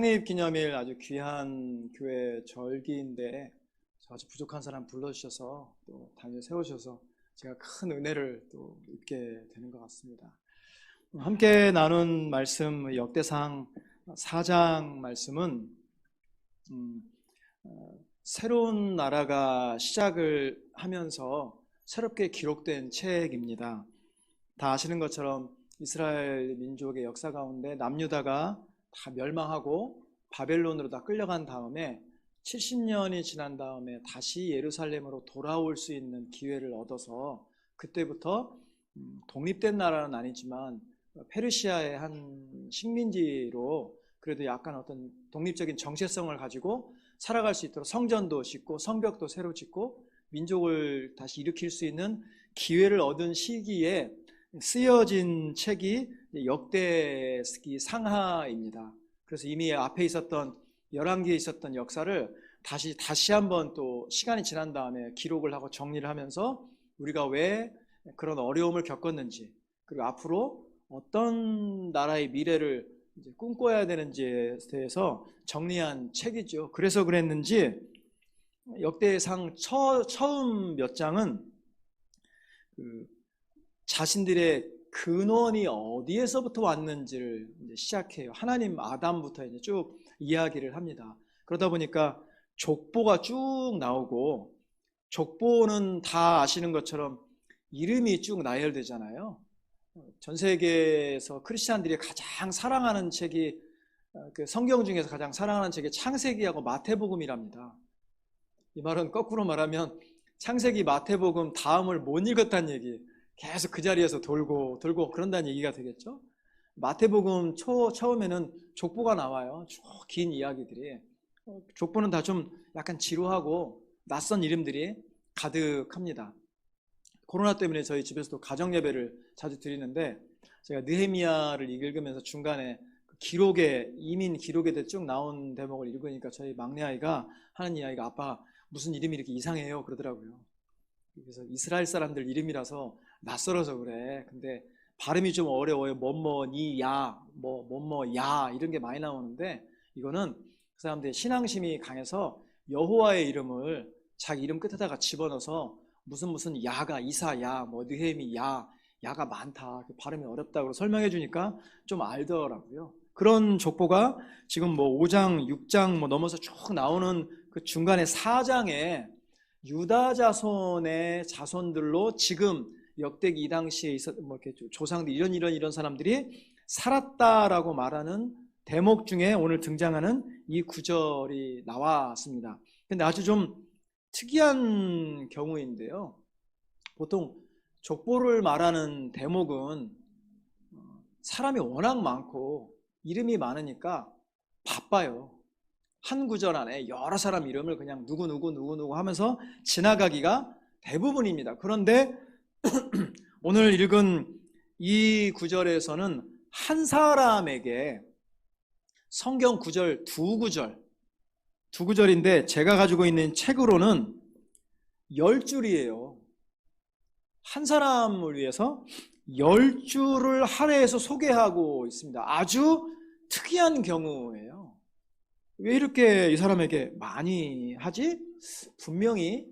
창립 기념일 아주 귀한 교회 절기인데 아주 부족한 사람 불러주셔서 또 당일 세우셔서 제가 큰 은혜를 또 입게 되는 것 같습니다. 함께 나눈 말씀 역대상 4장 말씀은 새로운 나라가 시작을 하면서 새롭게 기록된 책입니다. 다 아시는 것처럼 이스라엘 민족의 역사 가운데 남유다가 다 멸망하고 바벨론으로 다 끌려간 다음에 70년이 지난 다음에 다시 예루살렘으로 돌아올 수 있는 기회를 얻어서 그때부터 독립된 나라는 아니지만 페르시아의 한 식민지로 그래도 약간 어떤 독립적인 정체성을 가지고 살아갈 수 있도록 성전도 짓고 성벽도 새로 짓고 민족을 다시 일으킬 수 있는 기회를 얻은 시기에 쓰여진 책이 역대기 상하입니다. 그래서 이미 앞에 있었던 열왕기에 있었던 역사를 다시 한번 또 시간이 지난 다음에 기록을 하고 정리를 하면서 우리가 왜 그런 어려움을 겪었는지 그리고 앞으로 어떤 나라의 미래를 이제 꿈꿔야 되는지에 대해서 정리한 책이죠. 그래서 그랬는지 역대상 처음 몇 장은 자신들의 근원이 어디에서부터 왔는지를 이제 시작해요. 하나님 아담부터 이제 쭉 이야기를 합니다. 그러다 보니까 족보가 쭉 나오고 족보는 다 아시는 것처럼 이름이 쭉 나열되잖아요. 전 세계에서 크리스찬들이 가장 사랑하는 책이 그 성경 중에서 가장 사랑하는 책이 창세기하고 마태복음이랍니다. 이 말은 거꾸로 말하면 창세기 마태복음 다음을 못 읽었다는 얘기, 계속 그 자리에서 돌고 그런다는 얘기가 되겠죠. 마태복음 처음에는 족보가 나와요. 쭉 긴 이야기들이. 족보는 다 좀 약간 지루하고 낯선 이름들이 가득합니다. 코로나 때문에 저희 집에서도 가정 예배를 자주 드리는데 제가 느헤미야를 읽으면서 중간에 기록에 이민 기록에 대해 쭉 나온 대목을 읽으니까 저희 막내 아이가 하는 이야기가 아빠 무슨 이름이 이렇게 이상해요 그러더라고요. 그래서 이스라엘 사람들 이름이라서 낯설어서 그래. 근데 발음이 좀 어려워요. 뭐뭐니야, 뭐뭐야 이런 게 많이 나오는데 이거는 그 사람들의 신앙심이 강해서 여호와의 이름을 자기 이름 끝에다가 집어넣어서 무슨 야가 이사야, 뭐 느헤미 야가 많다. 발음이 어렵다고 설명해 주니까 좀 알더라고요. 그런 족보가 지금 뭐 5장, 6장 뭐 넘어서 쭉 나오는 그 중간에 4장에 유다 자손의 자손들로 지금 역대기 이 당시에 뭐 이렇게 조상들 이런 사람들이 살았다라고 말하는 대목 중에 오늘 등장하는 이 구절이 나왔습니다. 근데 아주 좀 특이한 경우인데요. 보통 족보를 말하는 대목은 사람이 워낙 많고 이름이 많으니까 바빠요. 한 구절 안에 여러 사람 이름을 그냥 누구 하면서 지나가기가 대부분입니다. 그런데 오늘 읽은 이 구절에서는 한 사람에게 성경 구절 두 구절인데 제가 가지고 있는 책으로는 10줄이에요. 한 사람을 위해서 10줄을 할애해서 소개하고 있습니다. 아주 특이한 경우예요. 왜 이렇게 이 사람에게 많이 하지? 분명히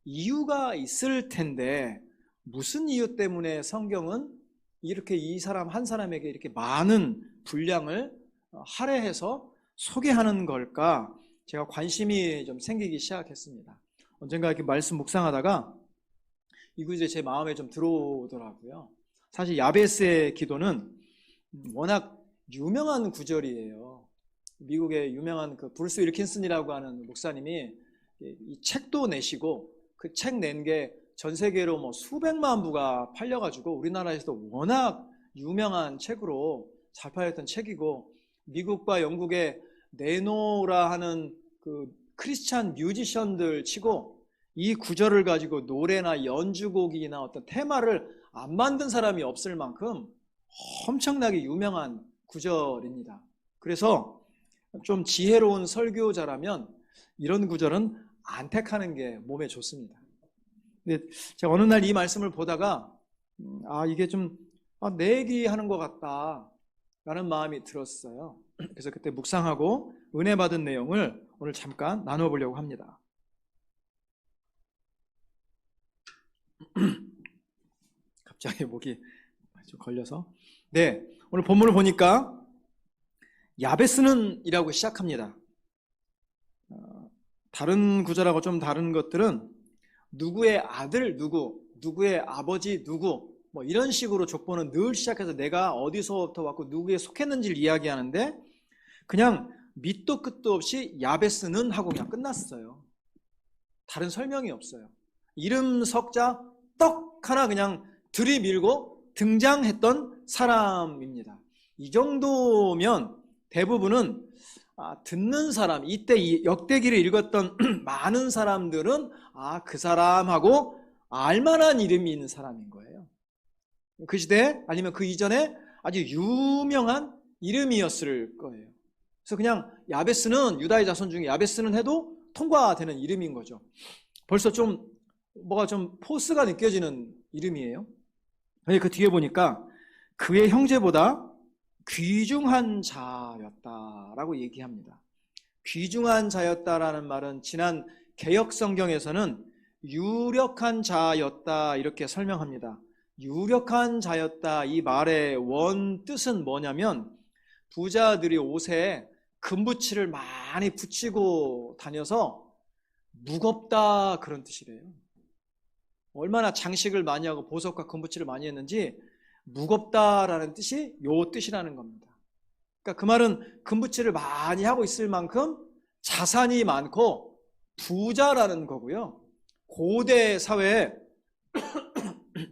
이유가 있을 텐데 무슨 이유 때문에 성경은 이렇게 이 사람 한 사람에게 이렇게 많은 분량을 할애해서 소개하는 걸까? 제가 관심이 좀 생기기 시작했습니다. 언젠가 이렇게 말씀 묵상하다가 이 구절이 제 마음에 좀 들어오더라고요. 사실 야베스의 기도는 워낙 유명한 구절이에요. 미국의 유명한 그 브루스 윌킨슨이라고 하는 목사님이 이 책도 내시고 그 책 낸 게 전 세계로 뭐 수백만 부가 팔려가지고 우리나라에서도 워낙 유명한 책으로 잘 팔렸던 책이고 미국과 영국의 네노라 하는 그 크리스찬 뮤지션들 치고 이 구절을 가지고 노래나 연주곡이나 어떤 테마를 안 만든 사람이 없을 만큼 엄청나게 유명한 구절입니다. 그래서 좀 지혜로운 설교자라면 이런 구절은 안 택하는 게 몸에 좋습니다. 근데 제가 어느 날 이 말씀을 보다가 이게 좀 내 얘기하는 것 같다 라는 마음이 들었어요. 그래서 그때 묵상하고 은혜 받은 내용을 오늘 잠깐 나눠보려고 합니다. 갑자기 목이 좀 걸려서. 네, 오늘 본문을 보니까 야베스는 이라고 시작합니다. 다른 구절하고 좀 다른 것들은 누구의 아들 누구, 누구의 아버지 누구, 뭐 이런 식으로 족보는 늘 시작해서 내가 어디서부터 왔고 누구에 속했는지를 이야기하는데, 그냥 밑도 끝도 없이 야베스는 하고 그냥 끝났어요. 다른 설명이 없어요. 이름 석자 떡 하나 그냥 들이밀고 등장했던 사람입니다. 이 정도면 대부분은 듣는 사람, 이때 이 역대기를 읽었던 많은 사람들은 그 사람하고 알만한 이름이 있는 사람인 거예요. 그 시대 아니면 그 이전에 아주 유명한 이름이었을 거예요. 그래서 그냥 야베스는, 유다의 자손 중에 야베스는 해도 통과되는 이름인 거죠. 벌써 좀 뭐가 좀 포스가 느껴지는 이름이에요. 그 뒤에 보니까 그의 형제보다 귀중한 자였다라고 얘기합니다. 귀중한 자였다라는 말은 지난 개역 성경에서는 유력한 자였다 이렇게 설명합니다. 유력한 자였다, 이 말의 원 뜻은 뭐냐면 부자들이 옷에 금붙이를 많이 붙이고 다녀서 무겁다 그런 뜻이래요. 얼마나 장식을 많이 하고 보석과 금붙이를 많이 했는지 무겁다라는 뜻이 요 뜻이라는 겁니다. 그러니까 그 말은 금붙이를 많이 하고 있을 만큼 자산이 많고 부자라는 거고요. 고대 사회에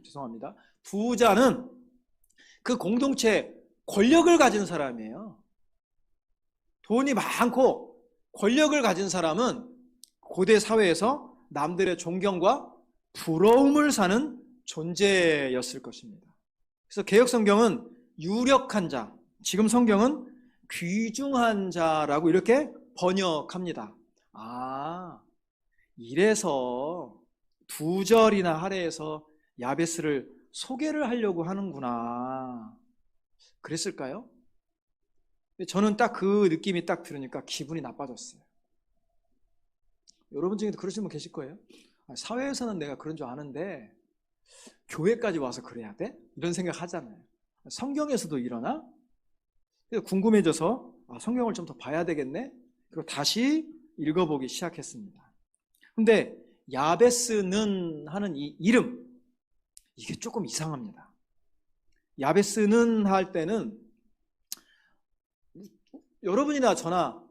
죄송합니다. 부자는 그 공동체에 권력을 가진 사람이에요. 돈이 많고 권력을 가진 사람은 고대 사회에서 남들의 존경과 부러움을 사는 존재였을 것입니다. 그래서 개역 성경은 유력한 자, 지금 성경은 귀중한 자라고 이렇게 번역합니다. 이래서 두 절이나 할애해서 야베스를 소개를 하려고 하는구나. 그랬을까요? 저는 딱 그 느낌이 딱 들으니까 기분이 나빠졌어요. 여러분 중에도 그러신 분 계실 거예요. 사회에서는 내가 그런 줄 아는데 교회까지 와서 그래야 돼? 이런 생각 하잖아요. 성경에서도 일어나? 궁금해져서 성경을 좀 더 봐야 되겠네? 그리고 다시 읽어보기 시작했습니다. 근데 야베스는 하는 이 이름, 이게 조금 이상합니다. 야베스는 할 때는 여러분이나 저나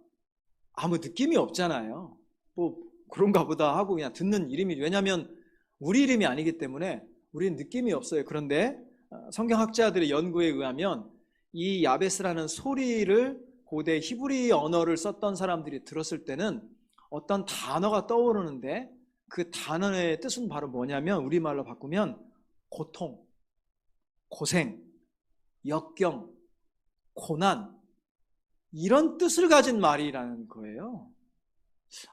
아무 느낌이 없잖아요. 뭐 그런가 보다 하고 그냥 듣는 이름이, 왜냐하면 우리 이름이 아니기 때문에 우리는 느낌이 없어요. 그런데 성경학자들의 연구에 의하면 이 야베스라는 소리를 고대 히브리 언어를 썼던 사람들이 들었을 때는 어떤 단어가 떠오르는데 그 단어의 뜻은 바로 뭐냐면 우리말로 바꾸면 고통, 고생, 역경, 고난, 이런 뜻을 가진 말이라는 거예요.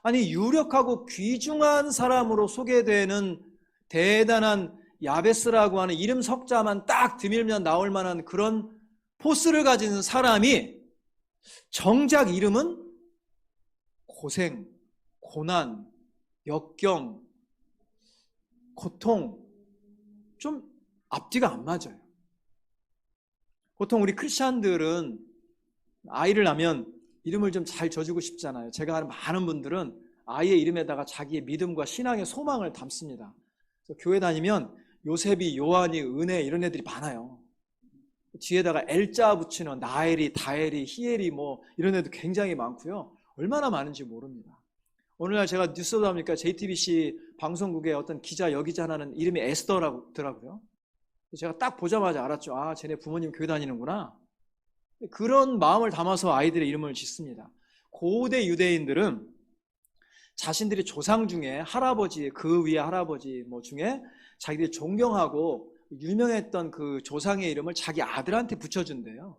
아니, 유력하고 귀중한 사람으로 소개되는 대단한 야베스라고 하는 이름 석자만 딱 드밀면 나올 만한 그런 포스를 가진 사람이 정작 이름은 고생, 고난, 역경, 고통, 좀 앞뒤가 안 맞아요. 보통 우리 크리스찬들은 아이를 낳으면 이름을 좀 잘 져주고 싶잖아요. 제가 아는 많은 분들은 아이의 이름에다가 자기의 믿음과 신앙의 소망을 담습니다. 그래서 교회 다니면 요셉이, 요한이, 은혜 이런 애들이 많아요. 뒤에다가 L자 붙이는 나엘이, 다엘이, 히엘이 뭐 이런 애도 굉장히 많고요. 얼마나 많은지 모릅니다. 오늘날 제가 뉴스 보다 보니까 JTBC 방송국의 어떤 기자, 여기자 하나는 이름이 에스더라고요. 제가 딱 보자마자 알았죠. 쟤네 부모님 교회 다니는구나. 그런 마음을 담아서 아이들의 이름을 짓습니다. 고대 유대인들은 자신들이 조상 중에 할아버지, 그 위에 할아버지 뭐 중에 자기들이 존경하고 유명했던 그 조상의 이름을 자기 아들한테 붙여준대요.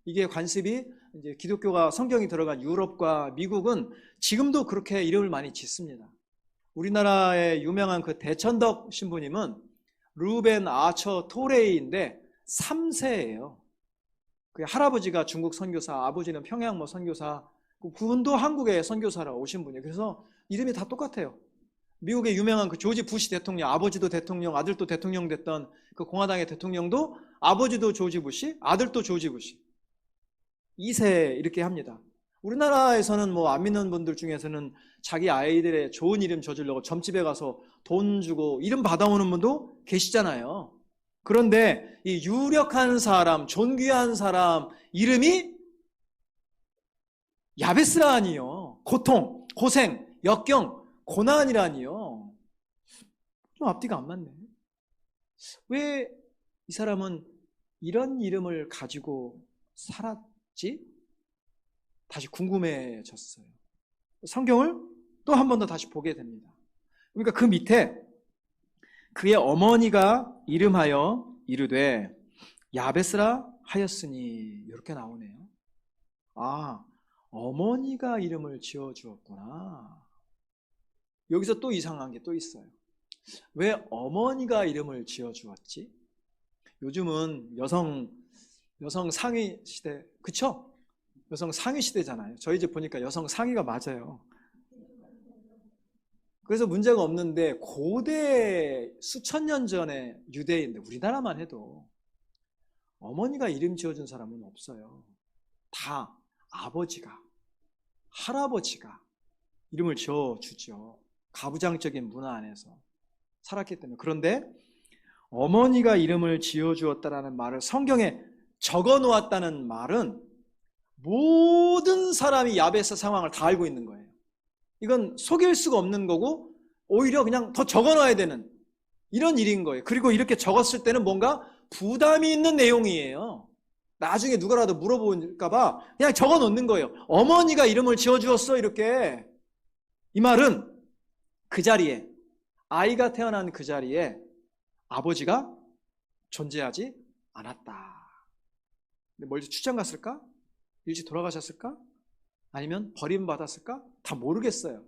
이게 관습이 이제 기독교가 성경이 들어간 유럽과 미국은 지금도 그렇게 이름을 많이 짓습니다. 우리나라의 유명한 그 대천덕 신부님은 루벤 아처 토레이인데 3세예요. 그 할아버지가 중국 선교사, 아버지는 평양 뭐 선교사, 그분도 한국에 선교사로 오신 분이에요. 그래서 이름이 다 똑같아요. 미국의 유명한 그 조지 부시 대통령, 아버지도 대통령, 아들도 대통령 됐던 그 공화당의 대통령도 아버지도 조지 부시, 아들도 조지 부시. 2세 이렇게 합니다. 우리나라에서는 뭐 안 믿는 분들 중에서는 자기 아이들의 좋은 이름 져주려고 점집에 가서 돈 주고 이름 받아오는 분도 계시잖아요. 그런데 이 유력한 사람, 존귀한 사람 이름이 야베스라니요. 고통, 고생, 역경, 고난이라니요. 좀 앞뒤가 안 맞네. 왜 이 사람은 이런 이름을 가지고 살았지? 다시 궁금해졌어요. 성경을 또 한 번 더 다시 보게 됩니다. 그러니까 그 밑에 그의 어머니가 이름하여 이르되 야베스라 하였으니 이렇게 나오네요. 아, 어머니가 이름을 지어주었구나. 여기서 또 이상한 게 또 있어요. 왜 어머니가 이름을 지어주었지? 요즘은 여성 상위 시대, 그쵸? 여성 상위 시대잖아요. 저희 집 보니까 여성 상위가 맞아요. 그래서 문제가 없는데 고대 수천 년 전에 유대인들, 우리나라만 해도 어머니가 이름 지어준 사람은 없어요. 다 아버지가, 할아버지가 이름을 지어주죠. 가부장적인 문화 안에서 살았기 때문에. 그런데 어머니가 이름을 지어주었다라는 말을 성경에 적어놓았다는 말은 모든 사람이 야베스 상황을 다 알고 있는 거예요. 이건 속일 수가 없는 거고 오히려 그냥 더 적어놔야 되는 이런 일인 거예요. 그리고 이렇게 적었을 때는 뭔가 부담이 있는 내용이에요. 나중에 누가라도 물어볼까 봐 그냥 적어놓는 거예요. 어머니가 이름을 지어주었어 이렇게. 이 말은 그 자리에, 아이가 태어난 그 자리에 아버지가 존재하지 않았다. 근데 멀리 출장 갔을까? 일찍 돌아가셨을까? 아니면 버림받았을까? 다 모르겠어요.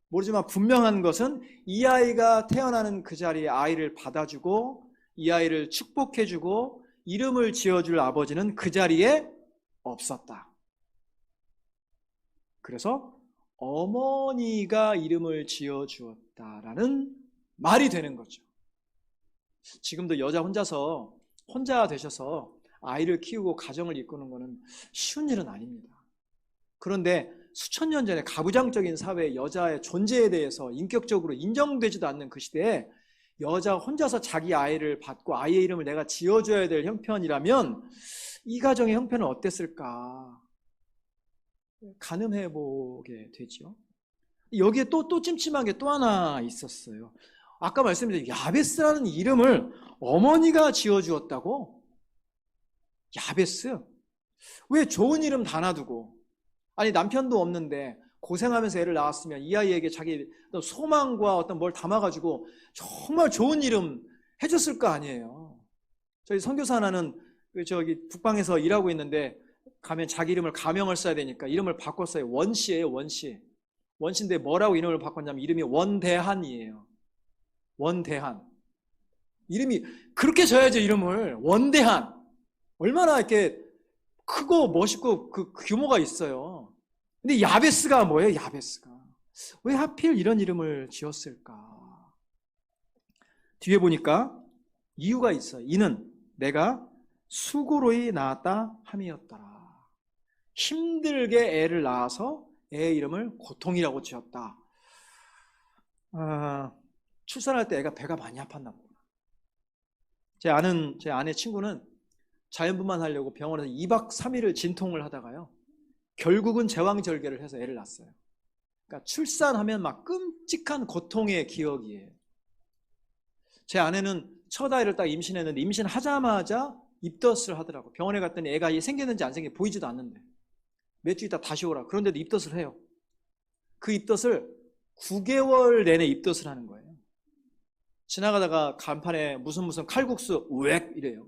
모르지만 분명한 것은 이 아이가 태어나는 그 자리에 아이를 받아주고 이 아이를 축복해주고 이름을 지어줄 아버지는 그 자리에 없었다. 그래서 어머니가 이름을 지어주었다라는 말이 되는 거죠. 지금도 여자 혼자 되셔서 아이를 키우고 가정을 이끄는 것은 쉬운 일은 아닙니다. 그런데 수천 년 전에 가부장적인 사회의 여자의 존재에 대해서 인격적으로 인정되지도 않는 그 시대에 여자 혼자서 자기 아이를 받고 아이의 이름을 내가 지어줘야 될 형편이라면 이 가정의 형편은 어땠을까? 가늠해보게 되죠. 여기에 또 찜찜한 게 또 하나 있었어요. 아까 말씀드린 야베스라는 이름을 어머니가 지어주었다고? 야베스? 왜 좋은 이름 다 놔두고, 아니 남편도 없는데 고생하면서 애를 낳았으면 이 아이에게 자기 소망과 어떤 뭘 담아가지고 정말 좋은 이름 해줬을 거 아니에요. 저희 선교사 하나는 저기 북방에서 일하고 있는데 가면 자기 이름을 가명을 써야 되니까 이름을 바꿨어요. 원씨예요. 원씨인데 뭐라고 이름을 바꿨냐면 이름이 원대한이에요. 원대한. 이름이 그렇게 져야죠. 이름을 원대한. 얼마나 이렇게 크고 멋있고 그 규모가 있어요. 근데 야베스가 뭐예요? 야베스가 왜 하필 이런 이름을 지었을까? 뒤에 보니까 이유가 있어요. 이는 내가 수고로이 낳았다 함이었더라. 힘들게 애를 낳아서 애의 이름을 고통이라고 지었다. 출산할 때 애가 배가 많이 아팠나 보구나. 제 아내 친구는 자연분만 하려고 병원에서 2박 3일을 진통을 하다가요. 결국은 제왕절개를 해서 애를 낳았어요. 그러니까 출산하면 막 끔찍한 고통의 기억이에요. 제 아내는 첫 아이를 딱 임신했는데 임신하자마자 입덧을 하더라고요. 병원에 갔더니 애가 생겼는지 안 생겼는지 보이지도 않는데 몇 주 있다 다시 오라. 그런데도 입덧을 해요. 그 입덧을 9개월 내내 입덧을 하는 거예요. 지나가다가 간판에 무슨 칼국수 우엑 이래요.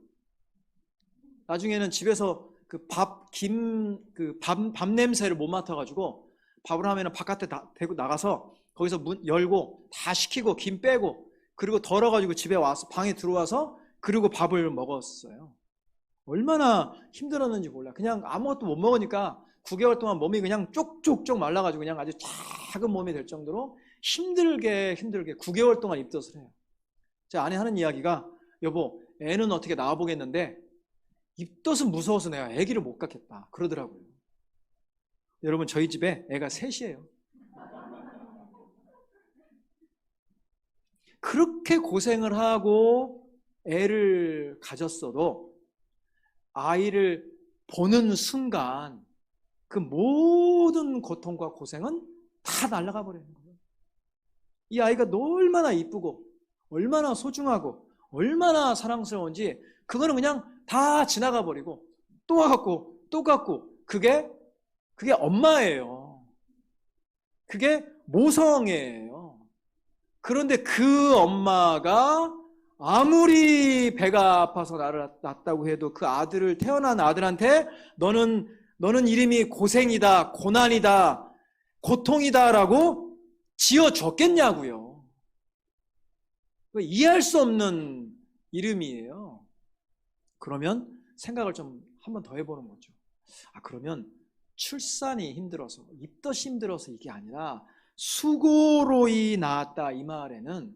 나중에는 집에서 밥 냄새를 못 맡아가지고 밥을 하면 바깥에 대고 나가서 거기서 문 열고 다 식히고 김 빼고 그리고 덜어가지고 집에 와서 방에 들어와서 그리고 밥을 먹었어요. 얼마나 힘들었는지 몰라. 그냥 아무것도 못 먹으니까 9개월 동안 몸이 그냥 쪽쪽쪽 말라가지고 그냥 아주 작은 몸이 될 정도로 힘들게 9개월 동안 입덧을 해요. 제 아내 하는 이야기가, 여보, 애는 어떻게 낳아보겠는데 입덧은 무서워서 내가 아기를 못 갖겠다 그러더라고요. 여러분, 저희 집에 애가 셋이에요. 그렇게 고생을 하고 애를 가졌어도 아이를 보는 순간 그 모든 고통과 고생은 다 날아가 버리는 거예요. 이 아이가 얼마나 이쁘고 얼마나 소중하고 얼마나 사랑스러운지 그거는 그냥 다 지나가 버리고 또 갖고 또 갖고, 그게 엄마예요. 그게 모성애예요. 그런데 그 엄마가 아무리 배가 아파서 나를 낳았다고 해도 그 아들을, 태어난 아들한테 너는 이름이 고생이다, 고난이다, 고통이다라고 지어줬겠냐고요. 이해할 수 없는 이름이에요. 그러면 생각을 좀 한 번 더 해보는 거죠. 그러면 출산이 힘들어서, 입덧이 힘들어서 이게 아니라 수고로이 낳았다, 이 말에는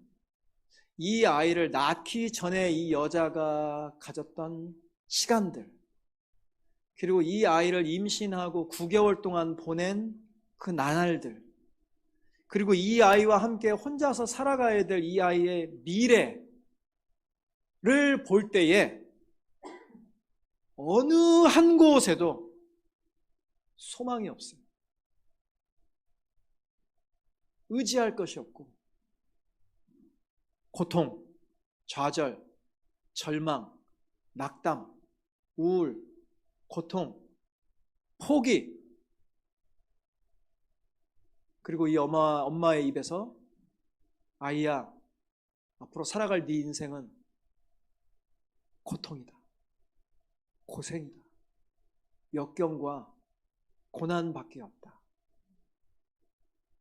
이 아이를 낳기 전에 이 여자가 가졌던 시간들, 그리고 이 아이를 임신하고 9개월 동안 보낸 그 나날들, 그리고 이 아이와 함께 혼자서 살아가야 될 이 아이의 미래를 볼 때에 어느 한 곳에도 소망이 없어요. 의지할 것이 없고, 고통, 좌절, 절망, 낙담, 우울, 고통, 포기, 그리고 이 엄마의 입에서 아이야, 앞으로 살아갈 네 인생은 고통이다, 고생이다, 역경과 고난밖에 없다.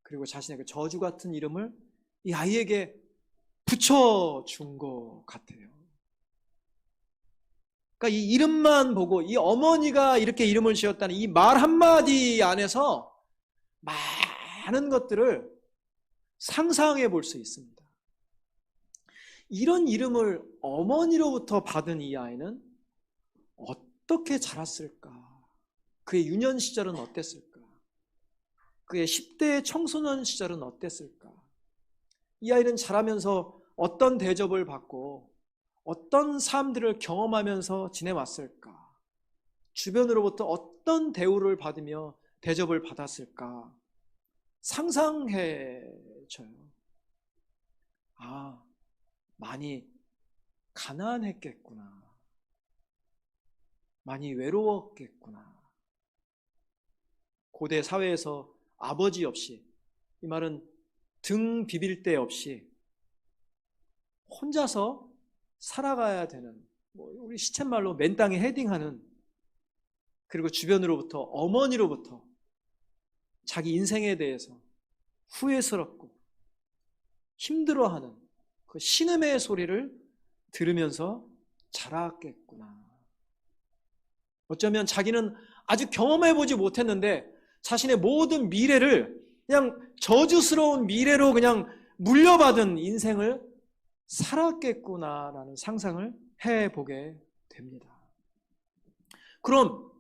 그리고 자신의 그 저주 같은 이름을 이 아이에게 붙여준 것 같아요. 그러니까 이 이름만 보고, 이 어머니가 이렇게 이름을 지었다는 이 말 한마디 안에서 많은 것들을 상상해 볼 수 있습니다. 이런 이름을 어머니로부터 받은 이 아이는 어떻게 자랐을까? 그의 유년 시절은 어땠을까? 그의 10대 청소년 시절은 어땠을까? 이 아이는 자라면서 어떤 대접을 받고 어떤 삶들을 경험하면서 지내왔을까? 주변으로부터 어떤 대우를 받으며 대접을 받았을까? 상상해져요. 많이 가난했겠구나. 많이 외로웠겠구나. 고대 사회에서 아버지 없이, 이 말은 등 비빌 데 없이 혼자서 살아가야 되는, 우리 시쳇말로 맨 땅에 헤딩하는, 그리고 주변으로부터, 어머니로부터 자기 인생에 대해서 후회스럽고 힘들어하는 그 신음의 소리를 들으면서 자랐겠구나. 어쩌면 자기는 아직 경험해보지 못했는데 자신의 모든 미래를 그냥 저주스러운 미래로 그냥 물려받은 인생을 살았겠구나라는 상상을 해보게 됩니다. 그럼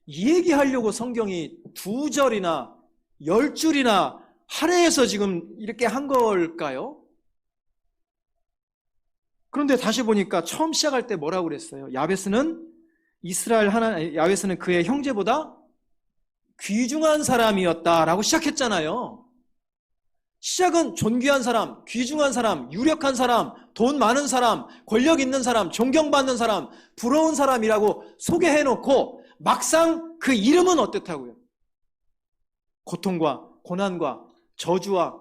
이 얘기하려고 성경이 2절이나 10줄이나 할애해서 지금 이렇게 한 걸까요? 그런데 다시 보니까 처음 시작할 때 뭐라고 그랬어요? 야베스는 야베스는 그의 형제보다 귀중한 사람이었다라고 시작했잖아요. 시작은 존귀한 사람, 귀중한 사람, 유력한 사람, 돈 많은 사람, 권력 있는 사람, 존경받는 사람, 부러운 사람이라고 소개해놓고 막상 그 이름은 어떻다고요? 고통과 고난과 저주와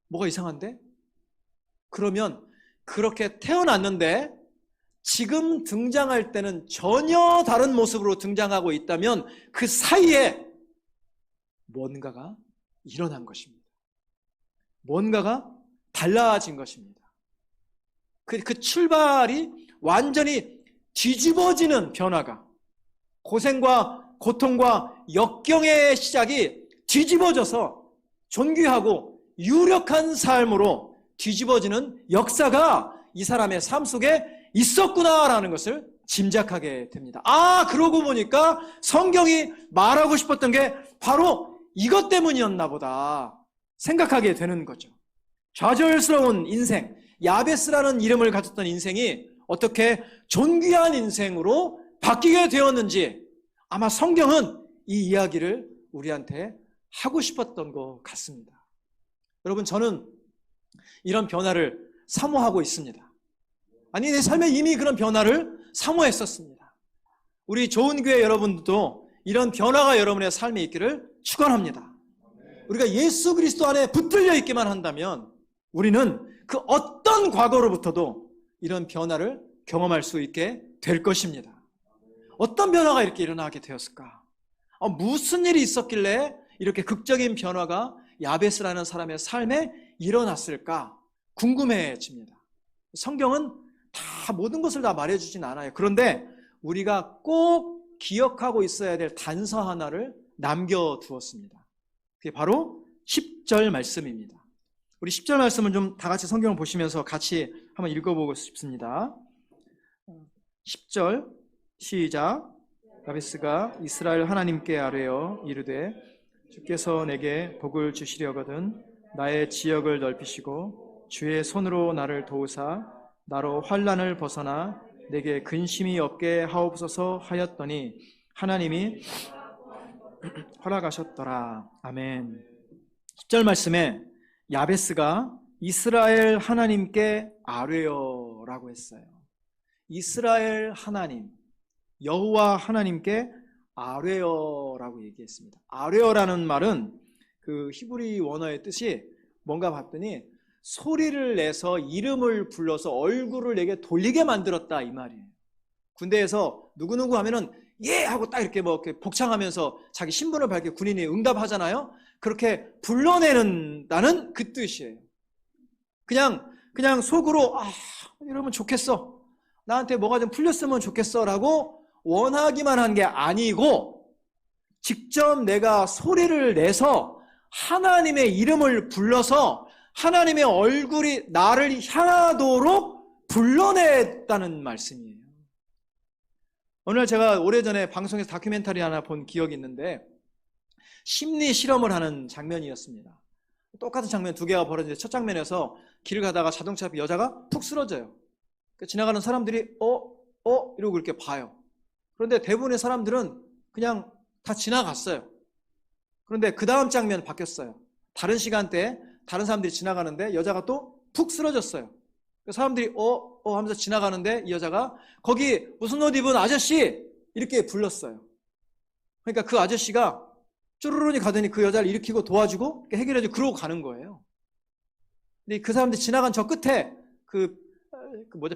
뭐가 이상한데? 그러면 그렇게 태어났는데 지금 등장할 때는 전혀 다른 모습으로 등장하고 있다면 그 사이에 뭔가가 일어난 것입니다. 뭔가가 달라진 것입니다. 그 출발이 완전히 뒤집어지는 변화가, 고생과 고통과 역경의 시작이 뒤집어져서 존귀하고 유력한 삶으로 뒤집어지는 역사가 이 사람의 삶 속에 있었구나라는 것을 짐작하게 됩니다. 그러고 보니까 성경이 말하고 싶었던 게 바로 이것 때문이었나 보다 생각하게 되는 거죠. 좌절스러운 인생, 야베스라는 이름을 가졌던 인생이 어떻게 존귀한 인생으로 바뀌게 되었는지 아마 성경은 이 이야기를 우리한테 하고 싶었던 것 같습니다. 여러분, 저는 이런 변화를 사모하고 있습니다. 아니, 내 삶에 이미 그런 변화를 사모했었습니다. 우리 좋은 교회 여러분들도 이런 변화가 여러분의 삶에 있기를 축원합니다. 우리가 예수 그리스도 안에 붙들려 있기만 한다면 우리는 그 어떤 과거로부터도 이런 변화를 경험할 수 있게 될 것입니다. 어떤 변화가 이렇게 일어나게 되었을까? 무슨 일이 있었길래 이렇게 극적인 변화가 야베스라는 사람의 삶에 일어났을까? 궁금해집니다. 성경은 다 모든 것을 다 말해주진 않아요. 그런데 우리가 꼭 기억하고 있어야 될 단서 하나를 남겨두었습니다. 그게 바로 10절 말씀입니다. 우리 10절 말씀을 좀 다 같이 성경을 보시면서 같이 한번 읽어보고 싶습니다. 10절 시작. 야베스가 이스라엘 하나님께 아뢰어 이르되 주께서 내게 복을 주시려거든 나의 지역을 넓히시고 주의 손으로 나를 도우사 나로 환난을 벗어나 내게 근심이 없게 하옵소서 하였더니 하나님이 허락하셨더라. 아멘. 10절 말씀에 야베스가 이스라엘 하나님께 아뢰어라고 했어요. 이스라엘 하나님, 여호와 하나님께 아뢰어라고 얘기했습니다. 아뢰어라는 말은 그 히브리 원어의 뜻이 뭔가 봤더니 소리를 내서 이름을 불러서 얼굴을 내게 돌리게 만들었다 이 말이에요. 군대에서 누구누구 하면은 예 하고 딱 이렇게 뭐 이렇게 복창하면서 자기 신분을 밝게 군인이 응답하잖아요. 그렇게 불러내는다는 그 뜻이에요. 그냥 속으로 이러면 좋겠어. 나한테 뭐가 좀 풀렸으면 좋겠어라고 원하기만 한 게 아니고 직접 내가 소리를 내서 하나님의 이름을 불러서 하나님의 얼굴이 나를 향하도록 불러냈다는 말씀이에요. 오늘 제가 오래전에 방송에서 다큐멘터리 하나 본 기억이 있는데 심리 실험을 하는 장면이었습니다. 똑같은 장면 두 개가 벌어지는데 첫 장면에서 길을 가다가 자동차 앞에 여자가 푹 쓰러져요. 지나가는 사람들이 이러고 이렇게 봐요. 그런데 대부분의 사람들은 그냥 다 지나갔어요. 그런데 그 다음 장면 바뀌었어요. 다른 시간대에 다른 사람들이 지나가는데 여자가 또 푹 쓰러졌어요. 사람들이 하면서 지나가는데 이 여자가 거기 무슨 옷 입은 아저씨 이렇게 불렀어요. 그러니까 그 아저씨가 쭈르르니 가더니 그 여자를 일으키고 도와주고 해결해주고 그러고 가는 거예요. 근데 그 사람들이 지나간 저 끝에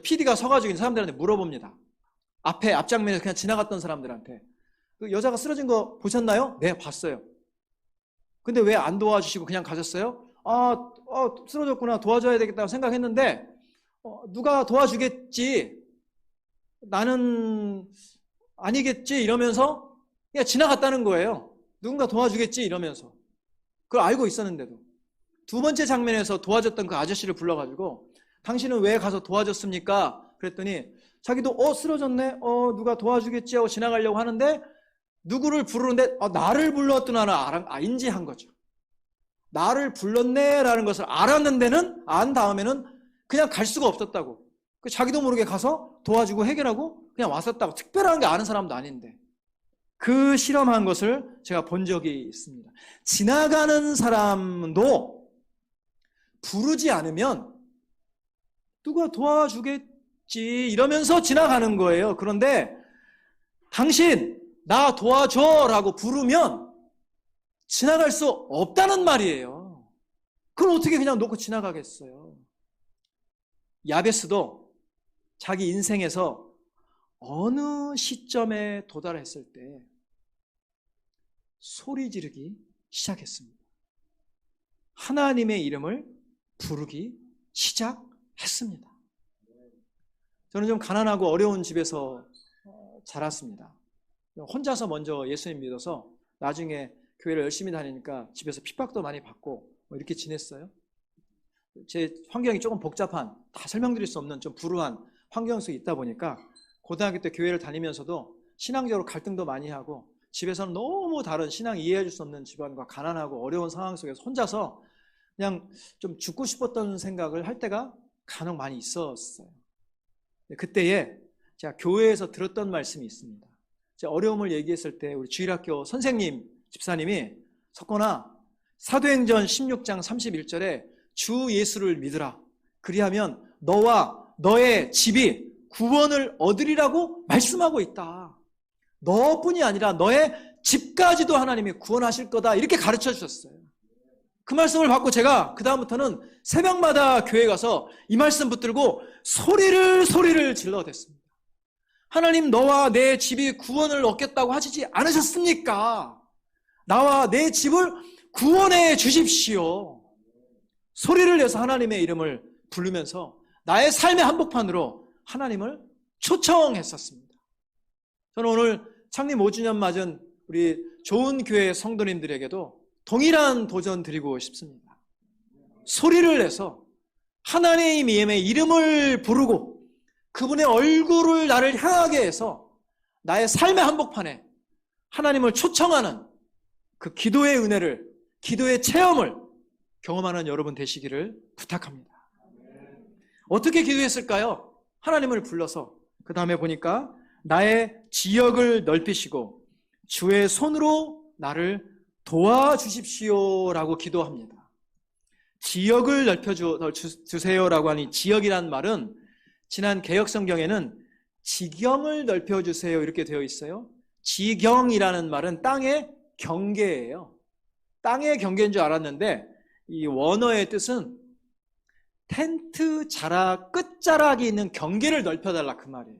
PD가 서가지고 사람들한테 물어봅니다. 앞장면에서 그냥 지나갔던 사람들한테 그 여자가 쓰러진 거 보셨나요? 네, 봤어요. 근데 왜 안 도와주시고 그냥 가셨어요? 쓰러졌구나, 도와줘야 되겠다고 생각했는데 누가 도와주겠지, 나는 아니겠지 이러면서 그냥 지나갔다는 거예요. 누군가 도와주겠지 이러면서. 그걸 알고 있었는데도. 두 번째 장면에서 도와줬던 그 아저씨를 불러가지고 당신은 왜 가서 도와줬습니까? 그랬더니 자기도 쓰러졌네, 누가 도와주겠지 하고 지나가려고 하는데 누구를 부르는데 나를 불렀구나 인지한 거죠. 나를 불렀네라는 것을 알았는 데는, 안 다음에는 그냥 갈 수가 없었다고. 자기도 모르게 가서 도와주고 해결하고 그냥 왔었다고. 특별한 게 아는 사람도 아닌데. 그 실험한 것을 제가 본 적이 있습니다. 지나가는 사람도 부르지 않으면 누가 도와주겠지 이러면서 지나가는 거예요. 그런데 당신 나 도와줘 라고 부르면 지나갈 수 없다는 말이에요. 그걸 어떻게 그냥 놓고 지나가겠어요. 야베스도 자기 인생에서 어느 시점에 도달했을 때 소리 지르기 시작했습니다. 하나님의 이름을 부르기 시작했습니다. 저는 좀 가난하고 어려운 집에서 자랐습니다. 혼자서 먼저 예수님 믿어서 나중에 교회를 열심히 다니니까 집에서 핍박도 많이 받고 뭐 이렇게 지냈어요. 제 환경이 조금 복잡한, 다 설명드릴 수 없는 좀 불우한 환경 속에 있다 보니까 고등학교 때 교회를 다니면서도 신앙적으로 갈등도 많이 하고 집에서는 너무 다른 신앙 이해해 줄 수 없는 집안과 가난하고 어려운 상황 속에서 혼자서 그냥 좀 죽고 싶었던 생각을 할 때가 간혹 많이 있었어요. 그때에 제가 교회에서 들었던 말씀이 있습니다. 제가 어려움을 얘기했을 때 우리 주일학교 선생님, 집사님이 석건아, 사도행전 16장 31절에 주 예수를 믿으라. 그리하면 너와 너의 집이 구원을 얻으리라고 말씀하고 있다. 너뿐이 아니라 너의 집까지도 하나님이 구원하실 거다. 이렇게 가르쳐 주셨어요. 그 말씀을 받고 제가 그 다음부터는 새벽마다 교회 가서 이 말씀 붙들고 소리를 질러댔습니다. 하나님, 너와 내 집이 구원을 얻겠다고 하시지 않으셨습니까? 나와 내 집을 구원해 주십시오. 소리를 내서 하나님의 이름을 부르면서 나의 삶의 한복판으로 하나님을 초청했었습니다. 저는 오늘 창립 5주년 맞은 우리 좋은 교회 성도님들에게도 동일한 도전 드리고 싶습니다. 소리를 내서 하나님의 이름을 부르고 그분의 얼굴을 나를 향하게 해서 나의 삶의 한복판에 하나님을 초청하는 그 기도의 은혜를, 기도의 체험을 경험하는 여러분 되시기를 부탁합니다. 어떻게 기도했을까요? 하나님을 불러서 그 다음에 보니까 나의 지역을 넓히시고 주의 손으로 나를 도와주십시오라고 기도합니다. 지역을 넓혀주세요라고 하니 지역이란 말은 지난 개역성경에는 지경을 넓혀주세요 이렇게 되어 있어요. 지경이라는 말은 땅의 경계예요. 땅의 경계인 줄 알았는데 이 원어의 뜻은 텐트 자락 끝자락이 있는 경계를 넓혀달라 그 말이에요.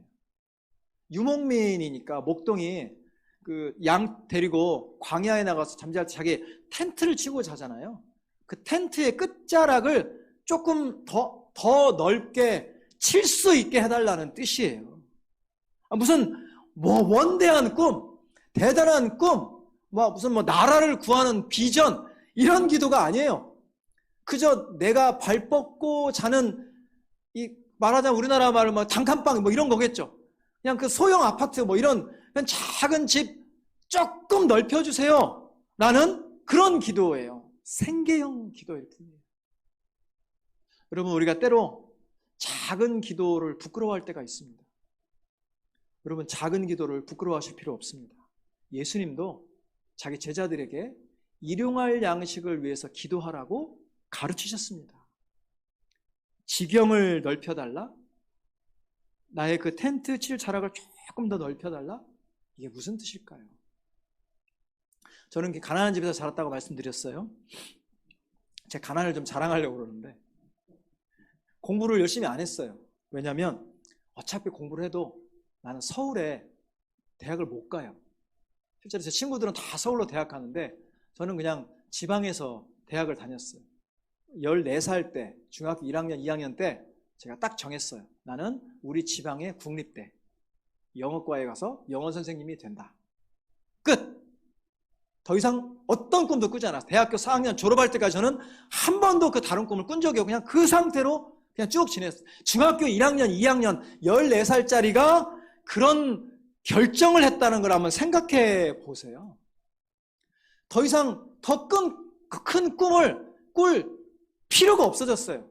유목민이니까 목동이 그 양 데리고 광야에 나가서 잠잘 때 자기 텐트를 치고 자잖아요. 그 텐트의 끝자락을 조금 더 넓게 칠 수 있게 해달라는 뜻이에요. 무슨 원대한 꿈, 대단한 꿈, 무슨 나라를 구하는 비전 이런 기도가 아니에요. 그저 내가 발 뻗고 자는 이 말하자면 우리나라 말로 단칸방 이런 거겠죠. 그냥 그 소형 아파트 이런 그냥 작은 집 조금 넓혀주세요 라는 그런 기도예요. 생계형 기도일 뿐이에요. 여러분, 우리가 때로 작은 기도를 부끄러워할 때가 있습니다. 여러분, 작은 기도를 부끄러워하실 필요 없습니다. 예수님도 자기 제자들에게 일용할 양식을 위해서 기도하라고 가르치셨습니다. 지경을 넓혀달라? 나의 그 텐트 칠 자락을 조금 더 넓혀달라? 이게 무슨 뜻일까요? 저는 가난한 집에서 자랐다고 말씀드렸어요. 제가 가난을 좀 자랑하려고 그러는데 공부를 열심히 안 했어요. 왜냐하면 어차피 공부를 해도 나는 서울에 대학을 못 가요. 실제로 제 친구들은 다 서울로 대학 가는데 저는 그냥 지방에서 대학을 다녔어요. 14살 때 중학교 1학년, 2학년 때 제가 딱 정했어요. 나는 우리 지방의 국립대 영어과에 가서 영어 선생님이 된다. 끝! 더 이상 어떤 꿈도 꾸지 않았어요. 대학교 4학년 졸업할 때까지 저는 한 번도 그 다른 꿈을 꾼 적이 없고 그냥 그 상태로 그냥 쭉 지냈어요. 중학교 1학년, 2학년 14살짜리가 그런 결정을 했다는 걸 한번 생각해 보세요. 더 이상 더 큰 꿈을 꿀 필요가 없어졌어요.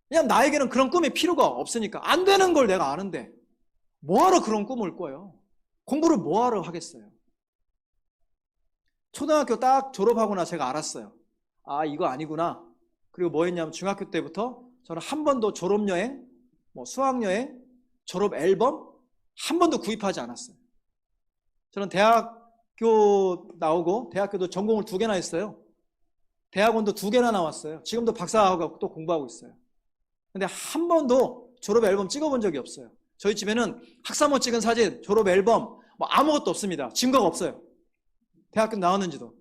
그냥 나에게는 그런 꿈이 필요가 없으니까. 안 되는 걸 내가 아는데 뭐하러 그런 꿈을 꿔요? 공부를 뭐하러 하겠어요? 초등학교 딱 졸업하고나 제가 알았어요. 아, 이거 아니구나. 그리고 뭐 했냐면 중학교 때부터 저는 한 번도 졸업여행, 수학여행, 졸업 앨범 한 번도 구입하지 않았어요. 저는 대학교 나오고 대학교도 전공을 2개나 했어요. 대학원도 2개나 나왔어요. 지금도 박사하고 또 공부하고 있어요. 근데 한 번도 졸업 앨범 찍어본 적이 없어요. 저희 집에는 학사모 찍은 사진, 졸업 앨범 아무것도 없습니다. 증거가 없어요. 대학교 나왔는지도.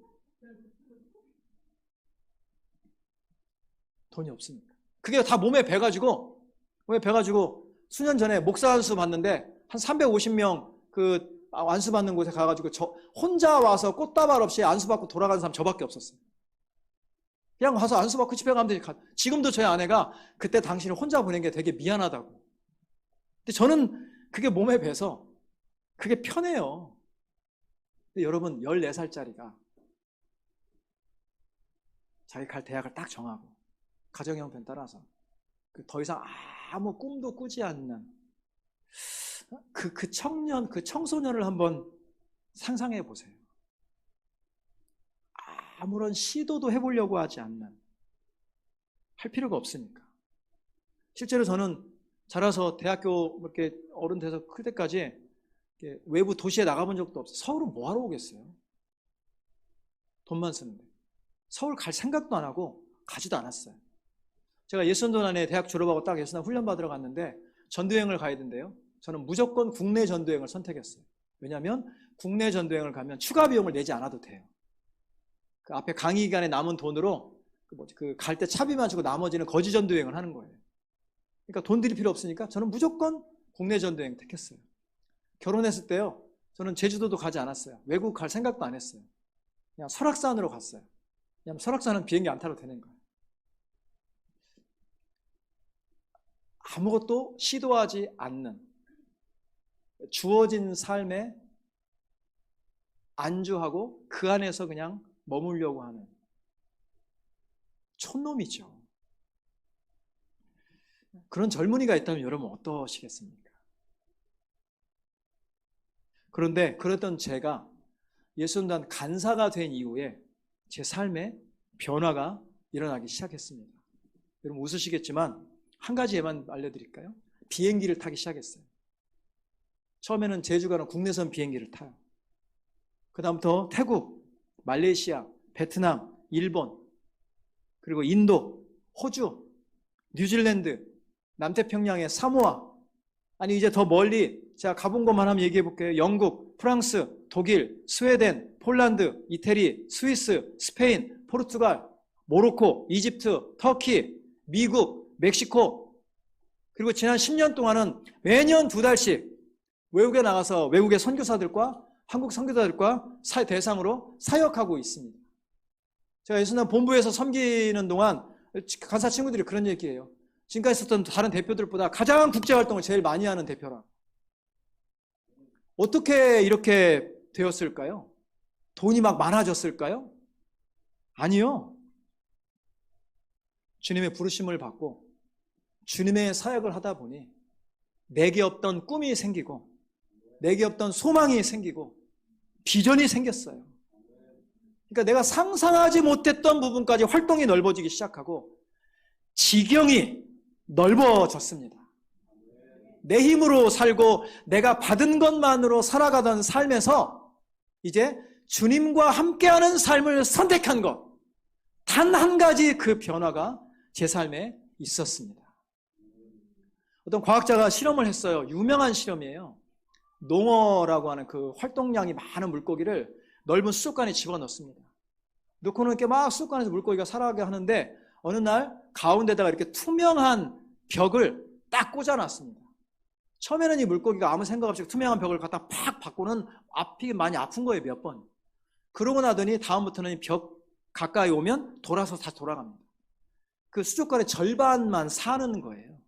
돈이 없으니까. 그게 다 몸에 배가지고 수년 전에 목사 한 수 봤는데 한 350명 그 안수받는 곳에 가가지고 저 혼자 와서 꽃다발 없이 안수받고 돌아가는 사람 저밖에 없었어요. 그냥 와서 안수받고 집에 가면 되지. 지금도 저희 아내가 그때 당신을 혼자 보낸 게 되게 미안하다고. 근데 저는 그게 몸에 배서 그게 편해요. 근데 여러분 14살짜리가 자기 갈 대학을 딱 정하고 가정 형편 따라서 더 이상 아무 꿈도 꾸지 않는 그 청년, 그 청소년을 한번 상상해 보세요. 아무런 시도도 해보려고 하지 않는, 할 필요가 없으니까. 실제로 저는 자라서 대학교 이렇게 어른 돼서 클 때까지 외부 도시에 나가본 적도 없어요. 서울은 뭐하러 오겠어요? 돈만 쓰는데. 서울 갈 생각도 안 하고 가지도 않았어요. 제가 예선전 안에 대학 졸업하고 딱 예선전 훈련 받으러 갔는데 전도여행을 가야 된대요. 저는 무조건 국내 전도여행을 선택했어요. 왜냐하면 국내 전도여행을 가면 추가 비용을 내지 않아도 돼요. 그 앞에 강의 기간에 남은 돈으로 갈 때 차비만 주고 나머지는 거지 전도여행을 하는 거예요. 그러니까 돈 들일 필요 없으니까 저는 무조건 국내 전도여행 택했어요. 결혼했을 때요, 저는 제주도도 가지 않았어요. 외국 갈 생각도 안 했어요. 그냥 설악산으로 갔어요. 왜냐하면 설악산은 비행기 안 타도 되는 거예요. 아무것도 시도하지 않는, 주어진 삶에 안주하고 그 안에서 그냥 머물려고 하는 촌놈이죠. 그런 젊은이가 있다면 여러분 어떠시겠습니까? 그런데 그랬던 제가 예수님단 간사가 된 이후에 제 삶에 변화가 일어나기 시작했습니다. 여러분 웃으시겠지만 한 가지 예만 알려드릴까요? 비행기를 타기 시작했어요. 처음에는 제주 가는 국내선 비행기를 타요. 그 다음부터 태국, 말레이시아, 베트남, 일본, 그리고 인도, 호주, 뉴질랜드, 남태평양의 사모아, 아니 이제 더 멀리 제가 가본 것만 한번 얘기해 볼게요. 영국, 프랑스, 독일, 스웨덴, 폴란드, 이태리, 스위스, 스페인, 포르투갈, 모로코, 이집트, 터키, 미국, 멕시코, 그리고 지난 10년 동안은 매년 2달씩 외국에 나가서 외국의 선교사들과 한국 선교사들과 대상으로 사역하고 있습니다. 제가 예수님 본부에서 섬기는 동안 간사 친구들이 그런 얘기해요. 지금까지 있었던 다른 대표들보다 가장 국제활동을 제일 많이 하는 대표라. 어떻게 이렇게 되었을까요? 돈이 막 많아졌을까요? 아니요. 주님의 부르심을 받고 주님의 사역을 하다 보니 내게 없던 꿈이 생기고 내게 없던 소망이 생기고 비전이 생겼어요. 그러니까 내가 상상하지 못했던 부분까지 활동이 넓어지기 시작하고 지경이 넓어졌습니다. 내 힘으로 살고 내가 받은 것만으로 살아가던 삶에서 이제 주님과 함께하는 삶을 선택한 것, 단 한 가지 그 변화가 제 삶에 있었습니다. 어떤 과학자가 실험을 했어요. 유명한 실험이에요. 농어라고 하는 그 활동량이 많은 물고기를 넓은 수족관에 집어넣습니다. 넣고는 이렇게 막 수족관에서 물고기가 살아가게 하는데 어느 날 가운데다가 이렇게 투명한 벽을 딱 꽂아놨습니다. 처음에는 이 물고기가 아무 생각 없이 투명한 벽을 갖다 팍 받고는 앞이 많이 아픈 거예요, 몇 번. 그러고 나더니 다음부터는 이 벽 가까이 오면 돌아서 다시 돌아갑니다. 그 수족관의 절반만 사는 거예요.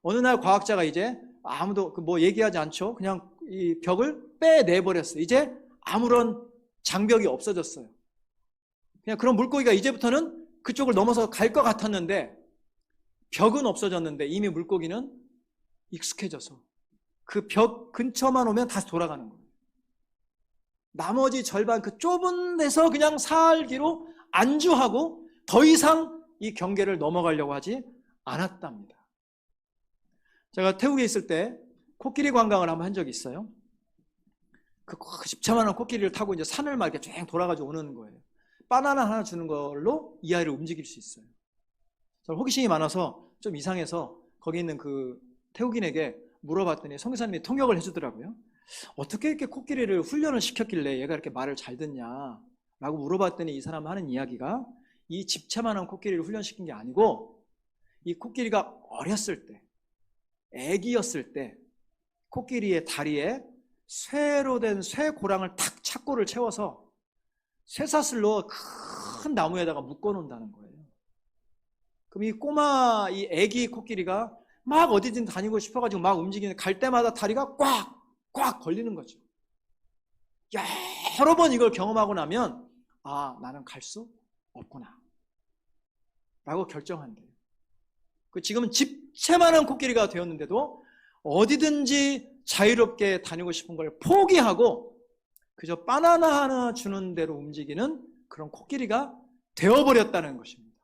어느 날 과학자가 이제 아무도 뭐 얘기하지 않죠. 그냥 이 벽을 빼내버렸어요. 이제 아무런 장벽이 없어졌어요. 그냥 그런 물고기가 이제부터는 그쪽을 넘어서 갈 것 같았는데 벽은 없어졌는데 이미 물고기는 익숙해져서 그 벽 근처만 오면 다시 돌아가는 거예요. 나머지 절반 그 좁은 데서 그냥 살기로 안주하고 더 이상 이 경계를 넘어가려고 하지 않았답니다. 제가 태국에 있을 때 코끼리 관광을 한번 한 적이 있어요. 그 집차만한 코끼리를 타고 이제 산을 막 이렇게 쫙 돌아가지고 오는 거예요. 바나나 하나 주는 걸로 이 아이를 움직일 수 있어요. 저는 호기심이 많아서 좀 이상해서 거기 있는 그 태국인에게 물어봤더니 선교사님이 통역을 해주더라고요. 어떻게 이렇게 코끼리를 훈련을 시켰길래 얘가 이렇게 말을 잘 듣냐 라고 물어봤더니 이 사람 하는 이야기가 이 집차만한 코끼리를 훈련시킨 게 아니고 이 코끼리가 어렸을 때, 애기였을 때 코끼리의 다리에 쇠로 된 쇠고랑을 탁 착고를 채워서 쇠사슬로 큰 나무에다가 묶어 놓는다는 거예요. 그럼 이 애기 코끼리가 막 어디든 다니고 싶어가지고 막 움직이는데 갈 때마다 다리가 꽉 걸리는 거죠. 여러 번 이걸 경험하고 나면 나는 갈 수 없구나 라고 결정한대요. 지금은 집채만한 코끼리가 되었는데도 어디든지 자유롭게 다니고 싶은 걸 포기하고 그저 바나나 하나 주는 대로 움직이는 그런 코끼리가 되어버렸다는 것입니다.